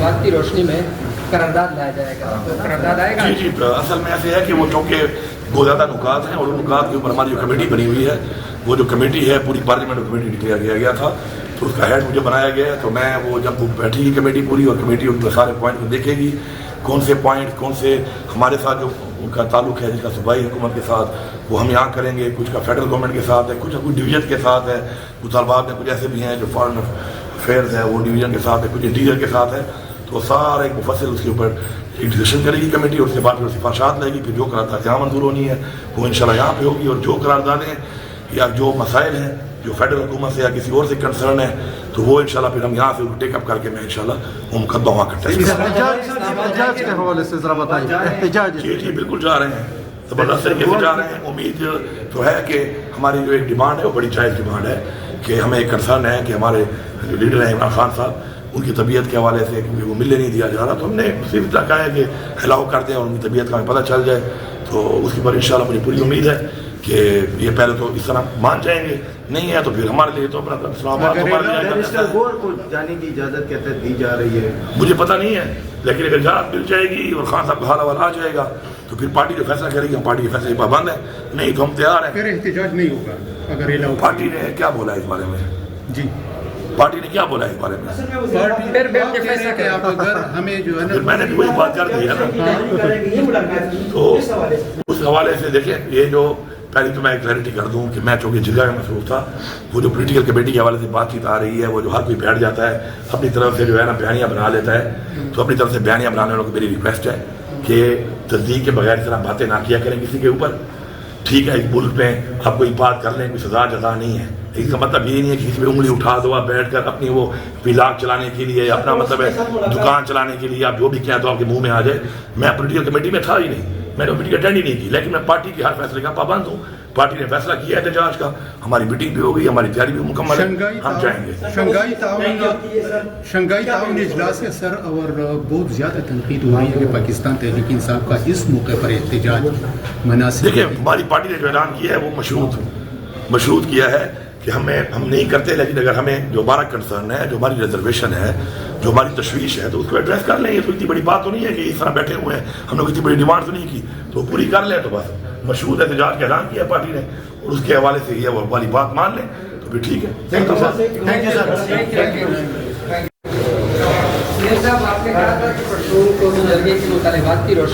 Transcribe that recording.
مطالبات کی روشنی میں قرارداد لایا جائے گا؟ قرارداد آئے گا؟ جی اصل میں ایسے ہے کہ وہ چونکہ بہت زیادہ نکات ہیں اور ان نکات کے اوپر ہماری جو کمیٹی بنی ہوئی ہے، وہ جو کمیٹی ہے پوری پارلیمنٹ کمیٹی ڈکلیئر کیا گیا تھا، تو اس کا ہیڈ مجھے بنایا گیا ہے. تو میں وہ جب وہ بیٹھے گی کمیٹی پوری اور کمیٹی ان کے سارے پوائنٹ کو دیکھے گی، کون سے پوائنٹ کون سے ہمارے ساتھ جو ان کا تعلق ہے جس کا صوبائی حکومت کے ساتھ وہ ہم یہاں کریں گے، کچھ کا فیڈرل گورنمنٹ کے ساتھ ہے، کچھ ڈویژن کے ساتھ ہے، مطالبات میں کچھ ایسے بھی ہیں جو فارن افیئرز ہے وہ ڈویژن کے ساتھ ہے، کچھ انٹیریئر کے ساتھ ہے. تو سارا ایک مفصل اس کے اوپر ایک ڈسکشن کرے گی کمیٹی، اور اس کے بعد پھر سفارشات لے گی، پھر جو قرارداد یہاں منظور ہونی ہے وہ انشاءاللہ یہاں پہ ہوگی، اور جو قراردادیں یا جو مسائل ہیں جو فیڈرل حکومت سے یا کسی اور سے کنسرن ہے تو وہ انشاءاللہ پھر ہم یہاں سے ٹیک اپ کر کے میں انشاءاللہ وہ مقدمہ وہاں کرتے ہیں. احتجاج کے حوالے سے ذرا بتائیے. احتجاج جی بالکل جا رہے ہیں، زبردست طریقے سے جا رہے ہیں. امید تو ہے کہ ہماری جو ایک ڈیمانڈ ہے وہ بڑی جائز ڈیمانڈ ہے کہ ہمیں ایک کنسرن ہے کہ ہمارے جو لیڈر ہیں عمران خان صاحب، ان کی طبیعت کے حوالے سے کیونکہ وہ ملنے نہیں دیا جا رہا، تو ہم نے صرف اتنا کہا ہے کہ الاؤ کر دیں اور ان کی طبیعت کا ہمیں پتہ چل جائے. تو اس کے بعد انشاءاللہ مجھے پوری امید ہے کہ یہ پہلے تو اس طرح مان جائیں گے، نہیں ہے تو پھر ہمارے لیے تو اپنا اسلام آباد کو جانے کی اجازت کہتے ہیں دی جا رہی ہے، مجھے پتہ نہیں ہے، لیکن اگر اجازت مل جائے گی اور خان صاحب کا حال آ جائے گا تو پھر پارٹی جو فیصلہ کرے گی ہم پارٹی کے فیصلے پابند ہیں، نہیں تو ہم تیار ہیں. پھر احتجاج نہیں ہوگا اگر پارٹی نے کیا بولا اس بارے میں؟ جی پارٹی نے کیا بولا اس بارے میں؟ پھر میں نے بھی وہی بات کر دی ہے نا. تو اس حوالے سے دیکھیں، یہ جو پہلے تو میں کلیئرٹی کر دوں کہ میں چونکہ جگہ میں مصروف تھا، وہ جو پولیٹیکل کمیٹی کے حوالے سے بات چیت آ رہی ہے، وہ جو ہر کوئی بیٹھ جاتا ہے اپنی طرف سے جو ہے نا بیانیاں بنا لیتا ہے، تو اپنی طرف سے بیانیاں بنانے والوں کو میری ریکویسٹ ہے کہ تصدیق کے بغیر اس طرح باتیں نہ کیا کریں کسی کے اوپر. ٹھیک ہے، اس ملک میں آپ کوئی بات کر لیں، کوئی سزا جزا نہیں ہے. اس کا مطلب یہ نہیں ہے کہ کسی پہ انگلی اٹھا دو آپ بیٹھ کر اپنی وہ ولاگ چلانے کے لیے یا اپنا مطلب ہے دکان چلانے کے لیے آپ جو بھی کیا تو آپ کے منہ میں آ جائے. میں پولیٹیکل کمیٹی میں تھا ہی نہیں، میں نے میٹنگ اٹینڈ ہی نہیں کی، لیکن میں پارٹی کے ہر فیصلے کا پابند ہوں. پارٹی نے فیصلہ کیا ہے احتجاج کا، ہماری میٹنگ بھی ہو گئی، ہماری تیاری بھی مکمل ہے، ہم جائیں گے. شنگھائی تعاون اجلاس کے سر اور بہت زیادہ تنقید ہو رہی ہے کہ پاکستان تحریک انصاف کا اس موقع پر احتجاج مناسب. دیکھیں، ہماری پارٹی نے جو اعلان کیا ہے وہ مشروط کیا ہے کہ ہم نہیں کرتے، لیکن اگر ہمیں جو ہمارا کنسرن ہے، جو ہماری ریزرویشن ہے، جو ہماری تشویش ہے، تو اس کو ایڈریس کر لیں. یہ تو اتنی بڑی بات تو نہیں ہے کہ اس طرح بیٹھے ہوئے ہیں، ہم نے اتنی بڑی ڈیمانڈ تو نہیں کی، تو پوری کر لیں. تو بس مشروط احتجاج کا اعلان کیا پارٹی نے اور اس کے حوالے سے یہ وہ والی بات مان لیں تو پھر ٹھیک ہے. صاحب آپ نے کہا تھا کہ پرچون کو جرگے کی مطالبات کی روشنی